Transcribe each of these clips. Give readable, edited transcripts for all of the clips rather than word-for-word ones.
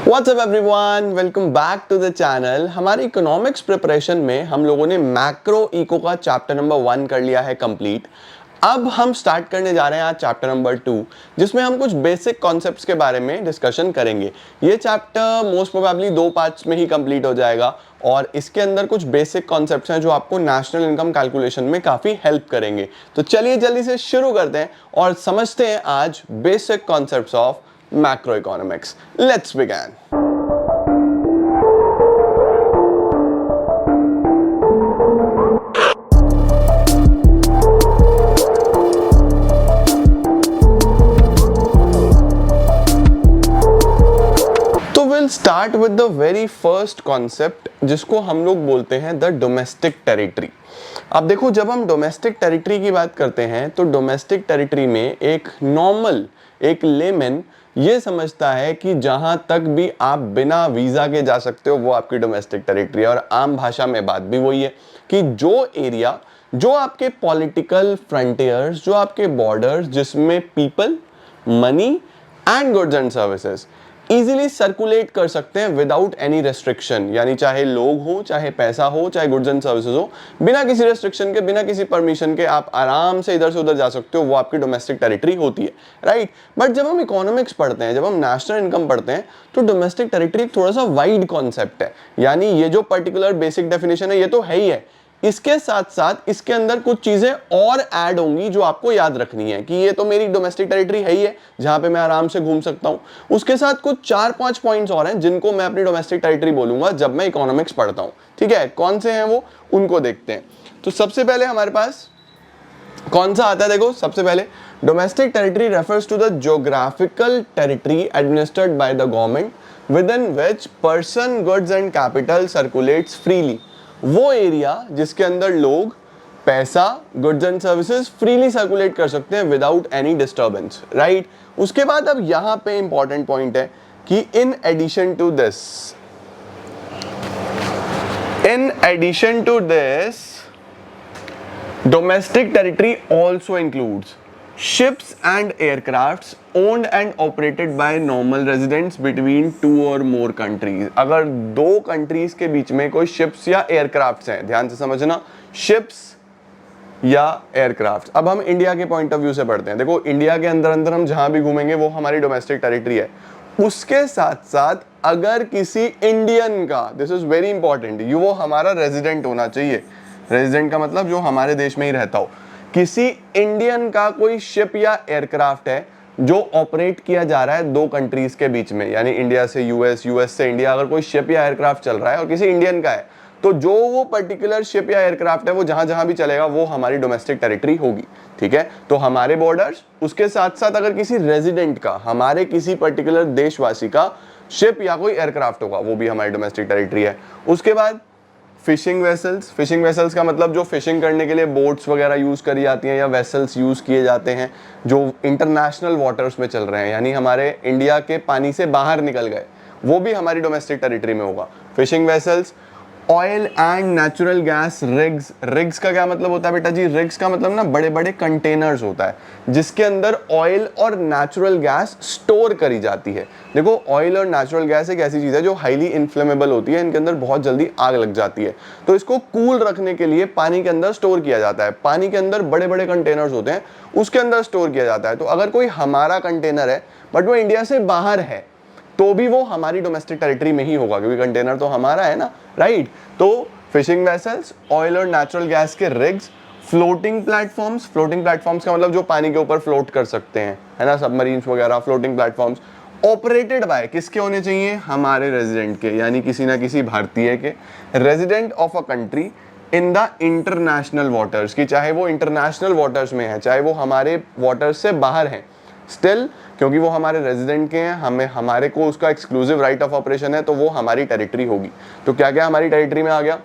WhatsApp everyone, welcome back to the channel. हमारे economics preparation में हम लोगों ने मैक्रो इको का चैप्टर नंबर 1 कर लिया है कंप्लीट। अब हम स्टार्ट करने जा रहे हैं आज चैप्टर नंबर 2, जिसमें हम कुछ बेसिक कॉन्सेप्ट्स के बारे में डिस्कशन करेंगे। ये चैप्टर मोस्ट प्रोबेबली 2 पार्ट्स में ही कंप्लीट हो जाएगा और इसके अंदर कुछ बेसिक कॉन्सेप्ट्स हैं जो आपको नेशनल इनकम कैलकुलेशन में काफ़ी हेल्प करेंगे। तो चलिए जल्दी से शुरू करते हैं और समझते हैं आज basic concepts of macroeconomics. Let's begin. तो we'll start with the very first concept, जिसको हम लोग बोलते हैं द डोमेस्टिक टेरिटरी। अब देखो, जब हम डोमेस्टिक टेरिटरी की बात करते हैं तो डोमेस्टिक टेरिटरी में एक लेमन ये समझता है कि जहां तक भी आप बिना वीजा के जा सकते हो वो आपकी डोमेस्टिक टेरिटरी है। और आम भाषा में बात भी वही है कि जो एरिया, जो आपके पॉलिटिकल फ्रंटियर्स, जो आपके बॉर्डर्स, जिसमें people, money and goods and services easily circulate कर सकते हैं विदाउट एनी रेस्ट्रिक्शन, यानी चाहे लोग हो, चाहे पैसा हो, चाहे गुड्स एंड सर्विसेज हो, बिना किसी रेस्ट्रिक्शन के, बिना किसी परमिशन के आप आराम से इधर से उधर जा सकते हो, वो आपकी डोमेस्टिक टेरिटरी होती है, राइट। बट जब हम इकोनॉमिक्स पढ़ते हैं, जब हम नेशनल इनकम पढ़ते हैं, तो डोमेस्टिक टेरिटरी थोड़ा सा वाइड कॉन्सेप्ट है। यानी ये जो पर्टिकुलर बेसिक डेफिनेशन है ये तो है ही है, इसके साथ साथ इसके अंदर कुछ चीजें और ऐड होंगी जो आपको याद रखनी है कि ये तो मेरी डोमेस्टिक टेरिटरी है ही है, जहां पे मैं आराम से घूम सकता हूं। उसके साथ कुछ 4-5 पॉइंट्स और हैं जिनको मैं अपनी डोमेस्टिक टेरिटरी बोलूंगा जब मैं इकोनॉमिक्स पढ़ता हूं। ठीक है, कौन से हैं वो, उनको देखते हैं। तो सबसे पहले हमारे पास कौन सा आता है, देखो सबसे पहले domestic territory refers to the geographical territory administered by the government within which person, goods and capital circulates freely. वो एरिया जिसके अंदर लोग, पैसा, goods and services freely circulate कर सकते हैं विदाउट एनी डिस्टर्बेंस, राइट। उसके बाद अब यहां पे इंपॉर्टेंट पॉइंट है कि in addition to this domestic territory also includes ships and aircrafts owned and operated by normal residents between 2 or more countries। अगर 2 कंट्रीज के बीच में कोई ships या aircrafts हैं, ध्यान से समझना, ships या aircrafts। अब हम इंडिया के पॉइंट ऑफ व्यू से पढ़ते हैं। देखो, इंडिया के अंदर हम जहां भी घूमेंगे वो हमारी डोमेस्टिक टेरिटरी है। उसके साथ साथ अगर किसी इंडियन का, दिस इज वेरी इंपॉर्टेंट, ये वो हमारा रेजिडेंट होना चाहिए। रेजिडेंट का मतलब जो हमारे देश में ही रहता हो। किसी इंडियन का कोई शिप या एयरक्राफ्ट है जो ऑपरेट किया जा रहा है 2 कंट्रीज के बीच में, यानी इंडिया से यूएस, यूएस से इंडिया, अगर कोई शिप या एयरक्राफ्ट चल रहा है और किसी इंडियन का है, तो जो वो पर्टिकुलर शिप या एयरक्राफ्ट है वो जहां जहां भी चलेगा वो हमारी डोमेस्टिक टेरिटरी होगी। ठीक है, तो हमारे बॉर्डर्स, उसके साथ साथ अगर किसी रेजिडेंट का, हमारे किसी पर्टिकुलर देशवासी का शिप या कोई एयरक्राफ्ट होगा, वो भी हमारी डोमेस्टिक टेरिटरी है। उसके बाद फिशिंग वेसल्स का मतलब जो फिशिंग करने के लिए बोट्स वगैरह यूज करी जाती हैं या वेसल्स यूज किए जाते हैं जो इंटरनेशनल वाटर्स में चल रहे हैं, यानी हमारे इंडिया के पानी से बाहर निकल गए, वो भी हमारी डोमेस्टिक टेरिटरी में होगा। Fishing vessels, oil and natural gas rigs. Rigs का क्या मतलब होता है बेटा जी? रिग्स का मतलब ना बड़े बड़े कंटेनर्स होता है जिसके अंदर ऑयल और नेचुरल गैस स्टोर करी जाती है। देखो, ऑयल और नेचुरल गैस एक ऐसी चीज है जो हाईली इन्फ्लेमेबल होती है, इनके अंदर बहुत जल्दी आग लग जाती है, तो इसको कूल रखने के लिए पानी के अंदर स्टोर किया जाता है। पानी के अंदर बड़े बड़े कंटेनर्स होते हैं, उसके अंदर स्टोर किया जाता है। तो अगर कोई हमारा कंटेनर है बट वो इंडिया से बाहर है तो भी वो हमारी डोमेस्टिक टेरिटरी में ही होगा, क्योंकि कंटेनर तो हमारा है ना, राइट। तो फिशिंग वेसल्स, ऑयल और नेचुरल गैस के रिग्स, फ्लोटिंग प्लेटफॉर्म्स का मतलब जो पानी के ऊपर फ्लोट कर सकते हैं, है ना, सबमरीन्स वगैरह, फ्लोटिंग प्लेटफॉर्म्स ऑपरेटेड बाय, किसके होने चाहिए? हमारे रेजिडेंट के, यानी किसी ना किसी भारतीय के, resident of a country in the international waters, की चाहे वो इंटरनेशनल वाटर्स में है, चाहे वो हमारे वाटर्स से बाहर हैं, स्टिल क्योंकि वो हमारे रेजिडेंट के हैं, हमारे को उसका एक्सक्लूसिव राइट ऑफ ऑपरेशन है, तो वो हमारी टेरिटरी होगी। तो क्या क्या हमारी टेरिटरी में आ गया?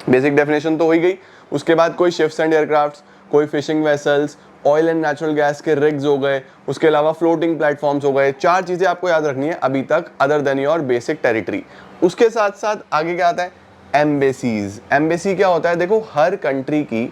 बेसिक डेफिनेशन तो हो ही गई। उसके बाद कोई शिप्स एंड एयरक्राफ्ट्स, कोई fishing vessels, oil and natural gas के रिग्स हो गए, उसके अलावा फ्लोटिंग प्लेटफॉर्म्स हो गए। 4 चीजें आपको याद रखनी है अभी तक, other than your basic territory. उसके साथ साथ आगे क्या आता है? एम्बेसीज। एम्बेसी क्या होता है? देखो, हर कंट्री की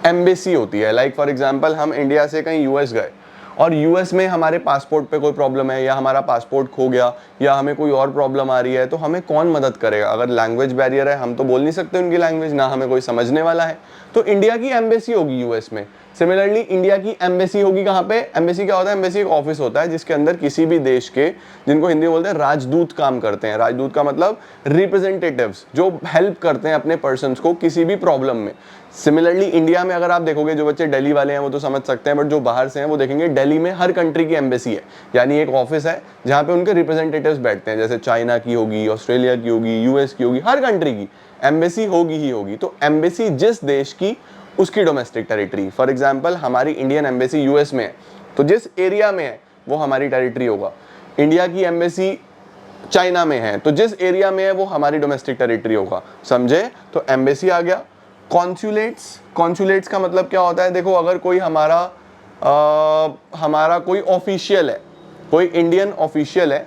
एम्बेसी होती है। लाइक फॉर एग्जांपल हम इंडिया से कहीं यूएस गए और यूएस में हमारे पासपोर्ट पे कोई प्रॉब्लम है या हमारा पासपोर्ट खो गया या हमें कोई और प्रॉब्लम आ रही है, तो हमें कौन मदद करेगा? अगर लैंग्वेज बैरियर है, हम तो बोल नहीं सकते उनकी लैंग्वेज, ना हमें कोई समझने वाला है, तो इंडिया की एम्बेसी होगी यूएस में। सिमिलरली इंडिया की एम्बेसी होगी कहाँ पे? एम्बेसी क्या होता है? एम्बेसी एक ऑफिस होता है जिसके अंदर किसी भी देश के, जिनको हिंदी में बोलते हैं राजदूत, काम करते हैं। राजदूत का मतलब रिप्रेजेंटेटिव्स, जो हेल्प करते हैं अपने पर्सन्स को किसी भी प्रॉब्लम में। सिमिलरली इंडिया में अगर आप देखोगे, जो बच्चे दिल्ली वाले हैं वो तो समझ सकते हैं, बट जो बाहर से हैं वो देखेंगे दिल्ली में हर कंट्री की एम्बेसी है, यानी एक ऑफिस है जहाँ पे उनके रिप्रेजेंटेटिव्स बैठते हैं। जैसे चाइना की होगी, ऑस्ट्रेलिया की होगी, यूएस की होगी, हर कंट्री की एम्बेसी होगी ही होगी। तो एम्बेसी जिस देश की, उसकी डोमेस्टिक टेरिटरी। फॉर एग्जाम्पल हमारी इंडियन एम्बेसी यूएस में है, तो जिस एरिया में है वो हमारी टेरिटरी होगा। इंडिया की एम्बेसी चाइना में है, तो जिस एरिया में है वो हमारी डोमेस्टिक टेरिटरी होगा। समझे? तो एम्बेसी आ गया। कॉन्सुलेट्स, कॉन्सुलेट्स का मतलब क्या होता है? देखो, अगर कोई हमारा कोई ऑफिशियल है, कोई इंडियन ऑफिशियल है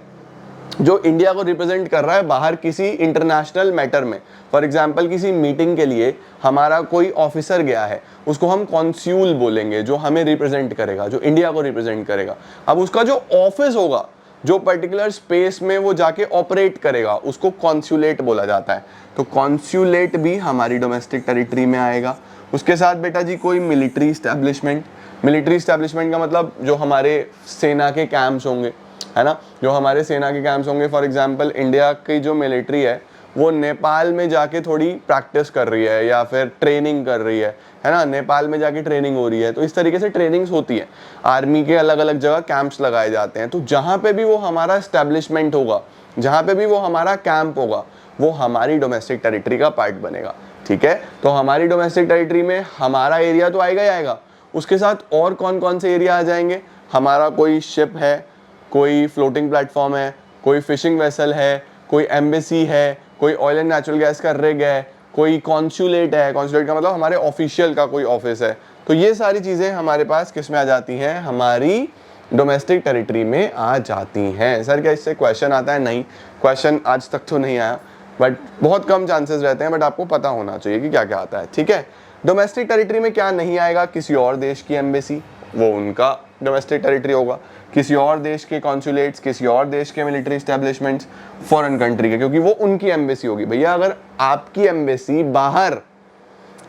जो इंडिया को रिप्रेजेंट कर रहा है बाहर किसी इंटरनेशनल मैटर में, फॉर एग्जांपल किसी मीटिंग के लिए हमारा कोई ऑफिसर गया है, उसको हम कॉन्स्यूल बोलेंगे, जो हमें रिप्रेजेंट करेगा, जो इंडिया को रिप्रेजेंट करेगा। अब उसका जो ऑफिस होगा, जो पर्टिकुलर स्पेस में वो जाके ऑपरेट करेगा, उसको कॉन्स्यूलेट बोला जाता है। तो कॉन्स्यूलेट भी हमारी डोमेस्टिक टेरिटरी में आएगा। उसके साथ बेटा जी कोई मिलिट्री इस्टेब्लिशमेंट, मिलिट्री इस्टेब्लिशमेंट का मतलब जो हमारे सेना के कैंप्स होंगे, है ना, जो हमारे सेना के कैंप्स होंगे। फॉर एग्जांपल इंडिया की जो मिलिट्री है वो नेपाल में जाके थोड़ी प्रैक्टिस कर रही है या फिर ट्रेनिंग कर रही है ना, नेपाल में जाके ट्रेनिंग हो रही है। तो इस तरीके से ट्रेनिंग्स होती है, आर्मी के अलग अलग जगह कैंप्स लगाए जाते हैं। तो जहाँ पे भी वो हमारा इस्टेब्लिशमेंट होगा, जहाँ पे भी वो हमारा कैंप होगा, वो हमारी डोमेस्टिक टेरिटरी का पार्ट बनेगा। ठीक है, तो हमारी डोमेस्टिक टेरिटरी में हमारा एरिया तो आएगा ही आएगा, उसके साथ और कौन कौन से एरिया आ जाएंगे? हमारा कोई शिप है, कोई फ्लोटिंग प्लेटफॉर्म है, कोई फिशिंग वेसल है, कोई एम्बेसी है, कोई ऑयल एंड नेचुरल गैस का रिग है, कोई कॉन्सुलेट है। कॉन्सुलेट का मतलब हमारे ऑफिशियल का कोई ऑफिस है। तो ये सारी चीज़ें हमारे पास किस में आ जाती हैं? हमारी डोमेस्टिक टेरिटरी में आ जाती हैं। सर क्या इससे क्वेश्चन आता है? नहीं, क्वेश्चन आज तक तो नहीं आया, बट बहुत कम चांसेस रहते हैं, बट आपको पता होना चाहिए कि क्या क्या आता है। ठीक है, डोमेस्टिक टेरिटरी में क्या नहीं आएगा? किसी और देश की एम्बेसी, वो उनका डोमेस्टिक टेरिटरी होगा। किसी और देश के कॉन्सुलेट्स, किसी और देश के मिलिट्री एस्टेब्लिशमेंट्स, फॉरेन कंट्री के, क्योंकि वो उनकी एम्बेसी होगी। भैया अगर आपकी एम्बेसी बाहर,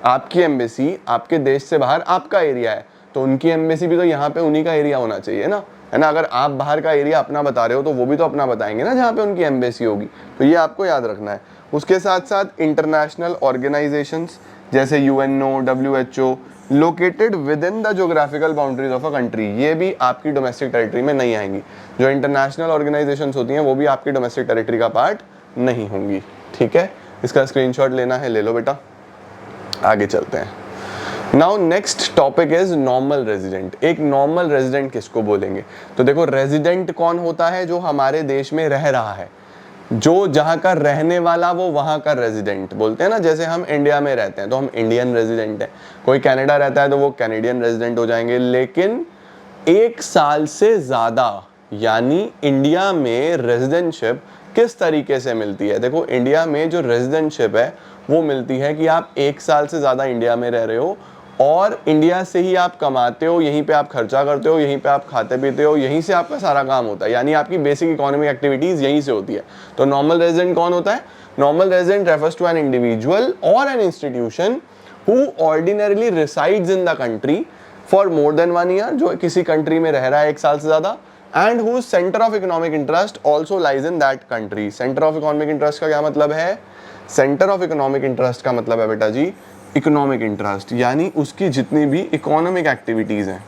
आपकी एम्बेसी आपके देश से बाहर आपका एरिया है, तो उनकी एम्बेसी भी तो यहाँ पे उन्हीं का एरिया होना चाहिए ना, है ना। अगर आप बाहर का एरिया अपना बता रहे हो तो वो भी तो अपना बताएंगे ना जहाँ पे उनकी एम्बेसी होगी। तो ये आपको याद रखना है। उसके साथ साथ इंटरनेशनल ऑर्गेनाइजेशंस जैसे UNO, WHO located with in the geographical boundaries of a country, ये भी आपकी डोमेस्टिक टेरिटरी में नहीं आएंगी। जो इंटरनेशनल ऑर्गेनाइजेशंस होती हैं वो भी आपकी डोमेस्टिक टेरिटरी का पार्ट नहीं होंगी। ठीक है, इसका स्क्रीनशॉट लेना है, ले लो बेटा। आगे चलते हैं। Now next topic is normal resident. एक नॉर्मल रेजिडेंट किसको बोलेंगे? तो देखो, रेजिडेंट कौन होता है? जो हमारे देश में रह रहा है, जो जहाँ का रहने वाला वो वहाँ का रेजिडेंट बोलते हैं ना। जैसे हम इंडिया में रहते हैं तो हम इंडियन रेजिडेंट हैं, कोई कनाडा रहता है तो वो कैनेडियन रेजिडेंट हो जाएंगे। लेकिन 1 साल से ज़्यादा, यानी इंडिया में रेजिडेंटशिप किस तरीके से मिलती है? देखो, इंडिया में जो रेजिडेंटशिप है वो मिलती है कि आप 1 साल से ज़्यादा इंडिया में रह रहे हो और इंडिया से ही आप कमाते हो, यहीं पे आप खर्चा करते हो, यहीं पे आप खाते पीते हो, यहीं से आपका सारा काम होता है, यानी आपकी बेसिक इकोनॉमिक एक्टिविटीज़ यहीं से होती है। तो नॉर्मल रेजिडेंट कौन होता है? Normal resident refers to an individual और an institution who ordinarily resides in the country for more than 1 year, जो किसी कंट्री में रह रहा है 1 साल से ज़्यादा, and whose centre of economic interest also lies in that country. Centre of economic interest का क्या मतलब है? सेंटर ऑफ इकोनॉमिक इंटरेस्ट का मतलब है बेटा जी इकोनॉमिक इंटरेस्ट, यानी उसकी जितनी भी इकोनॉमिक एक्टिविटीज़ हैं,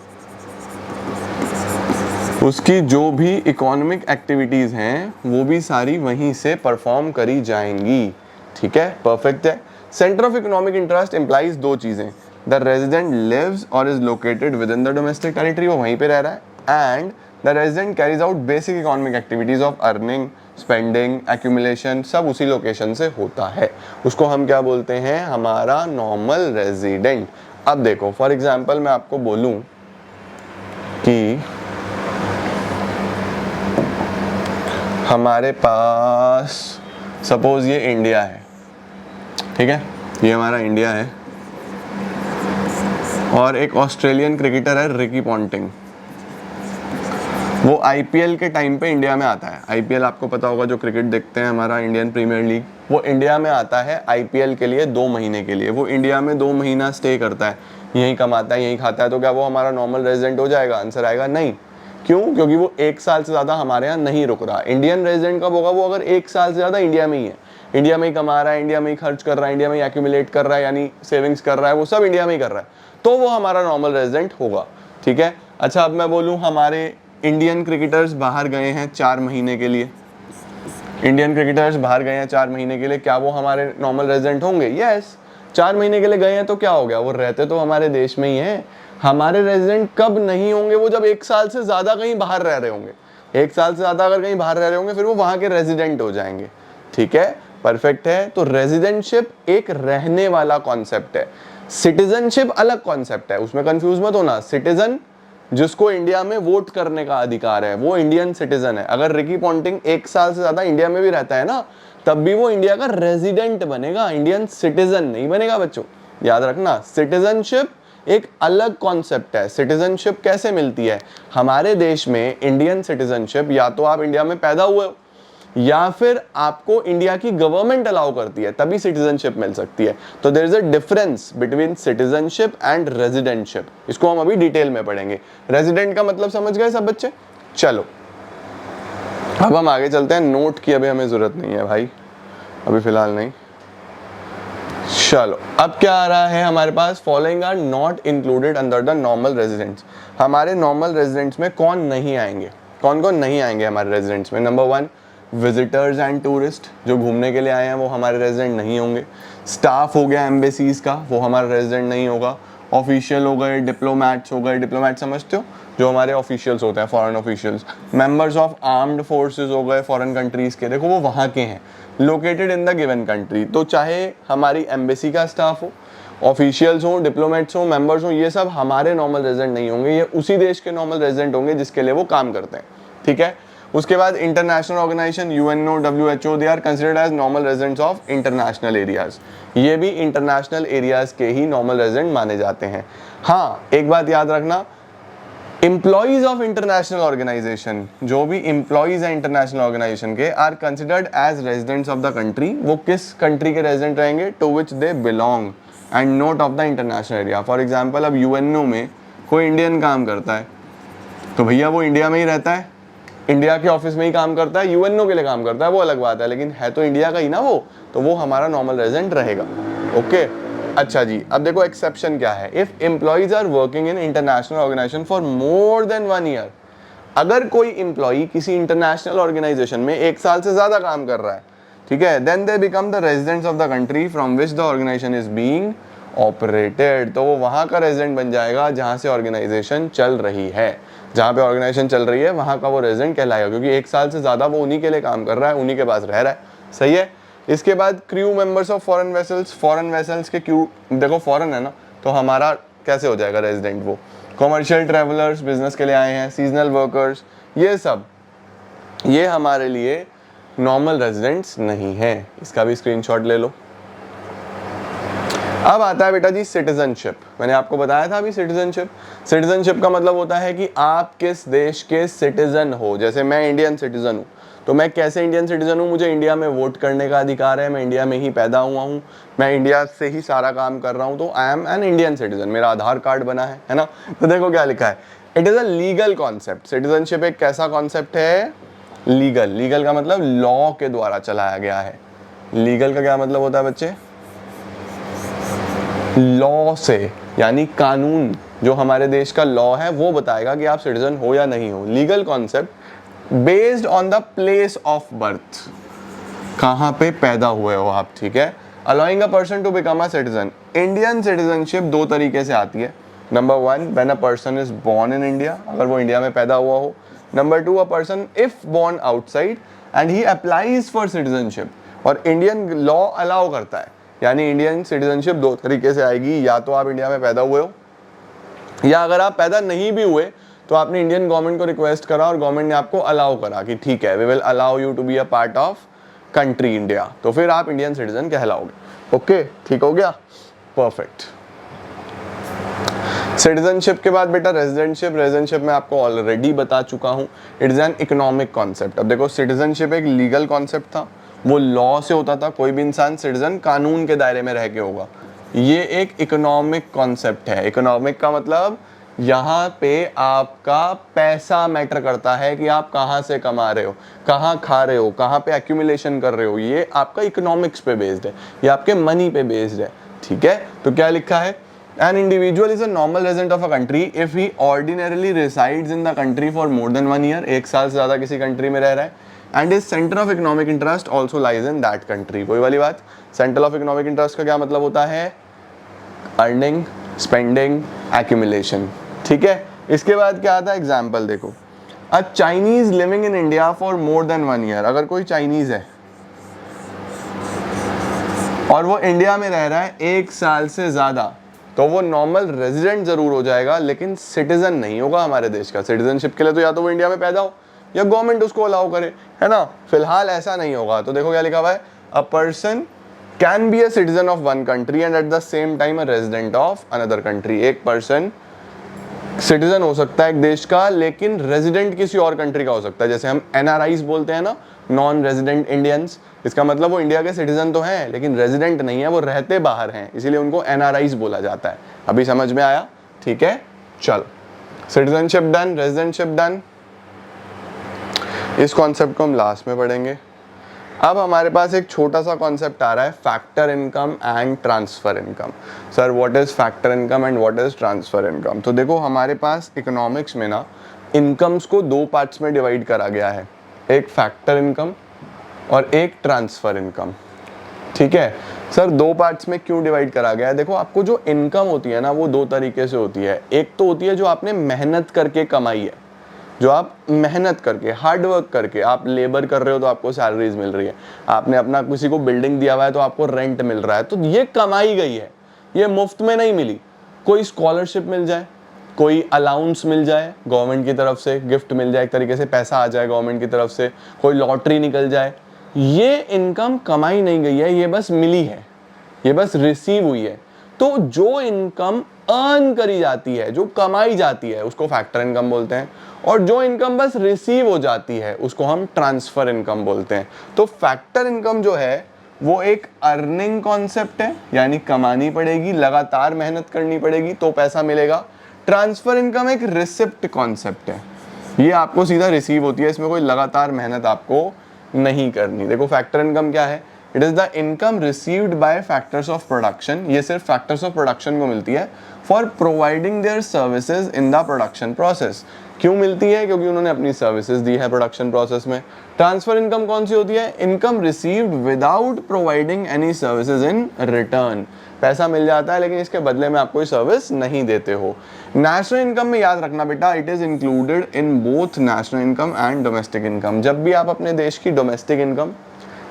उसकी जो भी इकोनॉमिक एक्टिविटीज़ हैं वो भी सारी वहीं से परफॉर्म करी जाएंगी। ठीक है, परफेक्ट है। Centre of economic interest implies 2 चीज़ें, द रेजिडेंट लिव्स और is located with in the domestic territory, वो वहीं पे रह रहा है, and the resident carries out basic economic activities of earning, spending, accumulation, सब उसी लोकेशन से होता है। उसको हम क्या बोलते हैं? हमारा नॉर्मल रेजिडेंट। अब देखो, फॉर एग्जांपल मैं आपको बोलूं कि हमारे पास सपोज ये इंडिया है, ठीक है, ये हमारा इंडिया है, और एक ऑस्ट्रेलियन क्रिकेटर है रिकी पॉन्टिंग, वो आईपीएल के टाइम पे इंडिया में आता है। आईपीएल आपको पता होगा, जो क्रिकेट देखते हैं हमारा इंडियन प्रीमियर लीग, वो इंडिया में आता है आईपीएल के लिए 2 महीने के लिए। वो इंडिया में 2 महीना स्टे करता है, यहीं कमाता है, यहीं खाता है। तो क्या वो हमारा नॉर्मल रेजिडेंट हो जाएगा? आंसर आएगा नहीं। क्यों? क्योंकि वो 1 साल से ज़्यादा हमारे यहाँ नहीं रुक रहा। इंडियन रेजिडेंट कब होगा? वो अगर 1 साल से ज़्यादा इंडिया में ही है, इंडिया में ही कमा रहा है, इंडिया में ही खर्च कर रहा है, इंडिया में ही एक्यूमुलेट कर रहा है, यानी सेविंग्स कर रहा है, वो सब इंडिया में ही कर रहा है, तो वो हमारा नॉर्मल रेजिडेंट होगा। ठीक है। अच्छा, अब मैं बोलूँ हमारे इंडियन क्रिकेटर्स बाहर गए हैं 4 महीने के लिए, इंडियन क्रिकेटर्स बाहर गए हैं 4 महीने के लिए, क्या वो हमारे नॉर्मल रेजिडेंट होंगे? यस। 4 महीने के लिए गए हैं तो क्या हो गया? वो रहते तो हमारे देश में ही हैं। हमारे रेजिडेंट कब नहीं होंगे? वो जब 1 साल से ज़्यादा कहीं बाहर रह रहे होंगे। 1 साल से ज़्यादा अगर कहीं बाहर रह रहे होंगे, फिर वो वहाँ के रेजिडेंट हो जाएंगे। ठीक है, परफेक्ट है। तो रेजिडेंटशिप एक रहने वाला कॉन्सेप्ट है, सिटीजनशिप अलग कॉन्सेप्ट है, उसमें कंफ्यूज मत होना। सिटीजन जिसको इंडिया में वोट करने का अधिकार है, वो इंडियन सिटीजन है। अगर रिकी पॉन्टिंग 1 साल से ज्यादा इंडिया में भी रहता है ना, तब भी वो इंडिया का रेजिडेंट बनेगा, इंडियन सिटीजन नहीं बनेगा। बच्चों याद रखना, सिटीजनशिप एक अलग कॉन्सेप्ट है। सिटीजनशिप कैसे मिलती है? हमारे देश में इंडियन सिटीजनशिप या तो आप इंडिया में पैदा हुए हो, या फिर आपको इंडिया की गवर्नमेंट अलाउ करती है, तभी सिटीजनशिप मिल सकती है। तो there is a difference between citizenship and residentship. इसको हम अभी डिटेल में पढ़ेंगे। रेजिडेंट का मतलब समझ गए सब बच्चे? चलो अब हम आगे चलते हैं। नोट की अभी हमें जरूरत नहीं है भाई, अभी फिलहाल नहीं। चलो अब क्या आ रहा है हमारे पास? Following are not included under the normal residents. हमारे नॉर्मल रेजिडेंट्स में कौन नहीं आएंगे? कौन कौन नहीं आएंगे हमारे रेजिडेंट्स में? नंबर 1, विजिटर्स एंड टूरिस्ट, जो घूमने के लिए आए हैं वो हमारे रेजिडेंट नहीं होंगे। स्टाफ हो गया एम्बेसीज का, वो हमारा रेजिडेंट नहीं होगा। ऑफिशियल हो गए, डिप्लोमैट्स हो गए, डिप्लोमैट समझते हो, जो हमारे ऑफिशियल्स होते हैं, foreign officials. Members of armed forces हो गए फॉरेन कंट्रीज के, देखो वो वहाँ के हैं, located in the given country. तो चाहे हमारी एम्बेसी का स्टाफ हो, ऑफिशियल्स हो, डिप्लोमेट्स हो, मेंबर्स हो, ये सब हमारे नॉर्मल रेजिडेंट नहीं होंगे, ये उसी देश के नॉर्मल रेजिडेंट होंगे जिसके लिए वो काम करते हैं। ठीक है। उसके बाद international organisation, UNO, WHO, they are considered as normal residents of international areas. ये भी इंटरनेशनल एरियाज के ही नॉर्मल रेजिडेंट माने जाते हैं। हाँ, एक बात याद रखना, एम्प्लॉइज ऑफ इंटरनेशनल ऑर्गेनाइजेशन, जो भी एम्प्लॉइज हैं इंटरनेशनल ऑर्गेनाइजेशन के, are considered as residents of the country. वो किस कंट्री के रेजिडेंट रहेंगे? To which they belong and not of the international area. For example, अब यूएनओ में कोई इंडियन काम करता है तो भैया वो इंडिया में ही रहता है, इंडिया के ऑफिस में ही काम करता है, यूएनओ के लिए काम करता है, वो अलग बात है, लेकिन है तो इंडिया का ही ना वो, तो वो हमारा नॉर्मल रेजिडेंट रहेगा। ओके। अच्छा जी, अब देखो एक्सेप्शन क्या है। If employees are working in international organisation for more than 1 year, अगर कोई एम्प्लॉई किसी इंटरनेशनल ऑर्गेनाइजेशन में 1 साल से ज्यादा काम कर रहा है, ठीक है, then they become the residents of the country from which the organisation is being operated. तो वो वहां का रेजिडेंट बन जाएगा जहां से ऑर्गेनाइजेशन चल रही है, जहां पे ऑर्गेनाइजेशन चल रही है वहां का वो रेजिडेंट कहलाएगा, क्योंकि 1 साल से ज्यादा वो उन्हीं के लिए काम कर रहा है, उन्हीं के पास रह रहा है। सही है। इसके बाद crew members of foreign vessels, foreign vessels के क्रू, देखो फॉरेन है ना, तो हमारा कैसे हो जाएगा रेजिडेंट? वो कॉमर्शियल ट्रैवलर्स, बिजनेस के लिए आए हैं, सीजनल वर्कर्स, ये सब, ये हमारे लिए नॉर्मल रेजिडेंट्स नहीं है। इसका भी स्क्रीनशॉट ले लो। अब आता है बेटा जी सिटीजनशिप। मैंने आपको बताया था अभी सिटीजनशिप। सिटीजनशिप का मतलब होता है कि आप किस देश के सिटीजन हो। जैसे मैं इंडियन सिटीजन हूँ, तो मैं कैसे इंडियन सिटीजन हूँ? मुझे इंडिया में वोट करने का अधिकार है, मैं इंडिया में ही पैदा हुआ हूँ, मैं इंडिया से ही सारा काम कर रहा हूँ, तो I am an Indian citizen, मेरा आधार कार्ड बना है ना। तो देखो क्या लिखा है, it is a legal concept. Citizenship एक कैसा कॉन्सेप्ट है? लीगल। लीगल का मतलब लॉ के द्वारा चलाया गया है। लीगल का क्या मतलब होता है बच्चे? लॉ से, यानी कानून, जो हमारे देश का लॉ है वो बताएगा कि आप सिटीजन हो या नहीं हो। Legal concept based on the place of birth, कहां पे पैदा हुए हो आप। ठीक है। Allowing a person to become a citizen. Indian citizenship 2 तरीके से आती है। Number 1, when a person is born in India, अगर वो इंडिया में पैदा हुआ हो। Number 2, a person if born outside and he applies for citizenship, और इंडियन लॉ अलाउ करता है। यानी इंडियन सिटीजनशिप 2 तरीके से आएगी, या तो आप इंडिया में पैदा हुए हो, या अगर आप पैदा नहीं भी हुए तो आपने इंडियन गवर्नमेंट को रिक्वेस्ट करा और गवर्नमेंट ने आपको अलाउ करा कि ठीक है, we will allow you to be a part of country India, तो फिर आप इंडियन सिटीजन कहलाओगे। ओके, ठीक हो गया, परफेक्ट। सिटीजनशिप के बाद बेटा रेजिडेंटशिप। रेजिडेंटशिप मैं आपको ऑलरेडी बता चुका हूँ, it is an economic concept. अब देखो सिटीजनशिप एक लीगल कॉन्सेप्ट था, वो लॉ से होता था, कोई भी इंसान सिटीजन कानून के दायरे में रह के होगा। ये एक इकोनॉमिक कॉन्सेप्ट है। इकोनॉमिक का मतलब यहाँ पे आपका पैसा मैटर करता है कि आप कहाँ से कमा रहे हो, कहाँ खा रहे हो, कहाँ पे एक्यूमुलेशन कर रहे हो। ये आपका इकोनॉमिक्स पे बेस्ड है, ये आपके मनी पे बेस्ड है। ठीक है, तो क्या लिखा है? An individual is a normal resident of a country if he ordinarily resides in the country for more than 1 year, एक साल से ज़्यादा किसी कंट्री में रह रहा है, and his center of economic interest also lies in that country। कोई वाली बात? सेंटर ऑफ इकोनॉमिक इंटरेस्ट का क्या मतलब होता है? Earning, spending, accumulation. ठीक है, इसके बाद क्या आता है? एग्जाम्पल देखो, a Chinese living in India for more than 1 year. अगर कोई चाइनीज है और वो इंडिया में रह रहा है 1 साल से ज़्यादा, तो वो नॉर्मल रेजिडेंट जरूर हो जाएगा, लेकिन सिटीजन नहीं होगा हमारे देश का। सिटीजनशिप के लिए तो या तो वो इंडिया में पैदा हो या गवर्नमेंट उसको अलाउ करे, है ना। फिलहाल ऐसा नहीं होगा। तो देखो क्या लिखा हुआ है, a person can be a citizen of one country and at the same time a resident of another country. एक पर्सन सिटीजन हो सकता है एक देश का, लेकिन रेजिडेंट किसी और कंट्री का हो सकता है। जैसे हम एनआरआईज बोलते हैं ना, नॉन रेजिडेंट इंडियंस, इसका मतलब वो इंडिया के सिटीजन तो हैं लेकिन रेजिडेंट नहीं है, वो रहते बाहर हैं, इसीलिए उनको एनआरआईज बोला जाता है। अभी समझ में आया? ठीक है, चल, सिटीजनशिप डन, रेजिडेंटशिप डन। इस कॉन्सेप्ट को हम लास्ट में पढ़ेंगे। अब हमारे पास एक छोटा सा कॉन्सेप्ट आ रहा है, factor income and transfer income. Sir what is factor income and what is transfer income? तो देखो हमारे पास इकोनॉमिक्स में ना इनकम्स को 2 पार्ट्स में डिवाइड करा गया है, एक फैक्टर इनकम और एक ट्रांसफर इनकम। ठीक है सर, 2 पार्ट्स में क्यों डिवाइड करा गया है? देखो आपको जो इनकम होती है ना वो 2 तरीके से होती है। एक तो होती है जो आपने मेहनत करके कमाई है, जो आप मेहनत करके, हार्ड वर्क करके, आप लेबर कर रहे हो तो आपको सैलरीज मिल रही है, आपने अपना किसी को बिल्डिंग दिया हुआ है तो आपको रेंट मिल रहा है, तो ये कमाई गई है, ये मुफ्त में नहीं मिली। कोई स्कॉलरशिप मिल जाए, कोई अलाउंस मिल जाए गवर्नमेंट की तरफ से, गिफ्ट मिल जाए, एक तरीके से पैसा आ जाए गवर्नमेंट की तरफ से, कोई लॉटरी निकल जाए, ये इनकम कमाई नहीं गई है, ये बस मिली है, ये बस रिसीव हुई है। तो जो इनकम अर्न करी जाती है, जो कमाई जाती है, उसको फैक्टर इनकम बोलते हैं, और जो इनकम बस रिसीव हो जाती है उसको हम ट्रांसफर इनकम बोलते हैं। तो फैक्टर इनकम जो है वो एक अर्निंग कॉन्सेप्ट है, यानी कमानी पड़ेगी, लगातार मेहनत करनी पड़ेगी तो पैसा मिलेगा। ट्रांसफर इनकम एक रिसिप्ट कॉन्सेप्ट है, ये आपको सीधा रिसीव होती है, इसमें कोई लगातार मेहनत आपको नहीं करनी। देखो फैक्टर इनकम क्या है? It is the income received by factors of production. ये सिर्फ फैक्टर्स ऑफ प्रोडक्शन को मिलती है for providing their services in the production process. क्यों मिलती है? क्योंकि उन्होंने अपनी सर्विसेज दी है प्रोडक्शन प्रोसेस में। ट्रांसफर इनकम कौन सी होती है? Income received without providing any services in return. पैसा मिल जाता है लेकिन इसके बदले में आप कोई सर्विस नहीं देते हो। नेशनल इनकम में याद रखना बेटा, it is included in both national income and domestic income. जब भी आप अपने देश की डोमेस्टिक इनकम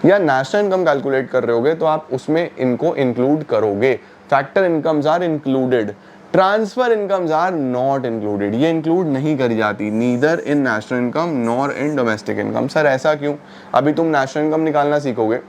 या नेशनल इनकम कैलकुलेट कर रहे होगे तो आप उसमें इनको इंक्लूड करोगे। Factor incomes are included, transfer incomes are not included, ये इंक्लूड नहीं करी जाती, neither in national income nor in domestic income. Sir ऐसा क्यों? अभी तुम नेशनल इनकम निकालना सीखोगे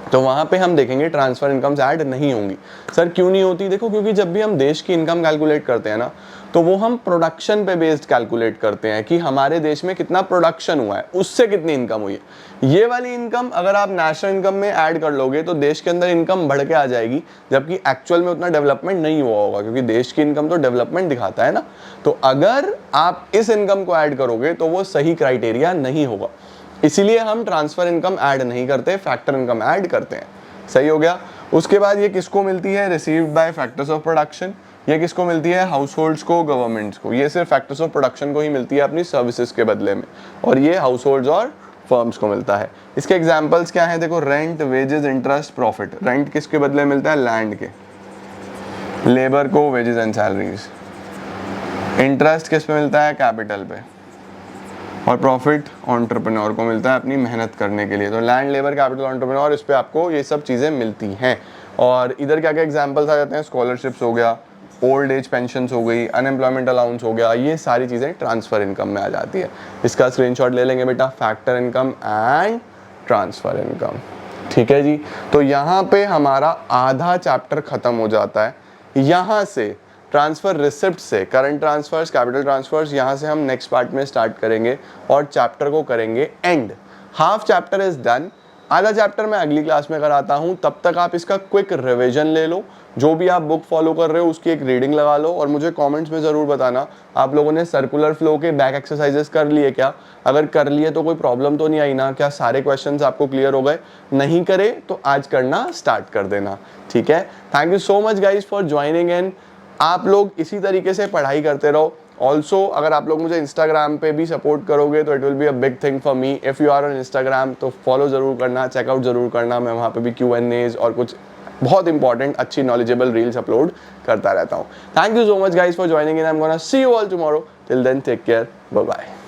तो वहां पे हम देखेंगे ट्रांसफर इनकम्स ऐड नहीं होंगी। सर क्यों नहीं होती? देखो क्योंकि जब भी हम देश की इनकम कैलकुलेट करते हैं ना, तो वो हम प्रोडक्शन पे बेस्ड कैलकुलेट करते हैं कि हमारे देश में कितना प्रोडक्शन हुआ है, उससे कितनी इनकम हुई है। ये वाली इनकम अगर आप नेशनल इनकम में ऐड कर लोगे तो देश के अंदर इनकम बढ़ के आ जाएगी, जबकि एक्चुअल में उतना डेवलपमेंट नहीं हुआ होगा, क्योंकि देश की इनकम तो डेवलपमेंट दिखाता है ना। तो अगर आप इस इनकम को ऐड करोगे तो वो सही क्राइटेरिया नहीं होगा, इसीलिए हम ट्रांसफर इनकम ऐड नहीं करते, फैक्टर इनकम ऐड करते हैं। सही हो गया। उसके बाद ये किसको मिलती है? Received by factors of production. ये किसको मिलती है? हाउस होल्ड्स को, गवर्नमेंट्स को। ये सिर्फ फैक्टर्स ऑफ प्रोडक्शन को ही मिलती है अपनी सर्विसेज के बदले में, और ये हाउस होल्ड्स और फर्म्स को मिलता है। इसके एग्जाम्पल्स क्या हैं? देखो, rent, wages, interest, profit. Rent किसके बदले मिलता है? लैंड के। लेबर को वेजेस एंड सैलरीज। इंटरेस्ट किस पे मिलता है? कैपिटल पे। और प्रॉफिट एंटरप्रेन्योर को मिलता है अपनी मेहनत करने के लिए। तो लैंड, लेबर, कैपिटल, एंटरप्रेन्योर, इस पे आपको ये सब चीज़ें मिलती हैं। और इधर क्या क्या एग्जांपल्स आ जाते हैं? स्कॉलरशिप्स हो गया, ओल्ड एज पेंशन्स हो गई, अनएम्प्लॉयमेंट अलाउंस हो गया, ये सारी चीज़ें ट्रांसफर इनकम में आ जाती है। इसका स्क्रीनशॉट ले लेंगे बेटा, factor income and transfer income. ठीक है जी, तो यहाँ पे हमारा आधा चैप्टर खत्म हो जाता है। यहाँ से ट्रांसफ़र रिसिप्ट से करंट ट्रांसफर्स, कैपिटल ट्रांसफर्स, यहाँ से हम नेक्स्ट पार्ट में स्टार्ट करेंगे और चैप्टर को करेंगे and. Half chapter is done, आधा चैप्टर मैं अगली क्लास में कराता हूँ। तब तक आप इसका क्विक रिवीजन ले लो, जो भी आप बुक फॉलो कर रहे हो उसकी एक रीडिंग लगा लो और मुझे कमेंट्स में ज़रूर बताना आप लोगों ने सर्कुलर फ्लो के बैक एक्सरसाइजेस कर लिए क्या। अगर कर लिए तो कोई प्रॉब्लम तो नहीं आई ना, क्या सारे क्वेश्चंस आपको क्लियर हो गए? नहीं करे तो आज करना स्टार्ट कर देना, ठीक है। Thank you so much guys for joining इन। आप लोग इसी तरीके से पढ़ाई करते रहो। ऑल्सो अगर आप लोग मुझे इंस्टाग्राम पे भी सपोर्ट करोगे तो it will be a big thing for me. If you are on Instagram तो फॉलो ज़रूर करना, चेकआउट ज़रूर करना। मैं वहाँ पे भी Q&As और कुछ बहुत इंपॉर्टेंट अच्छी नॉलेजेबल रील्स अपलोड करता रहता हूँ। Thank you so much guys for joining in. I am gonna see you all tomorrow. Till then take care, bye bye.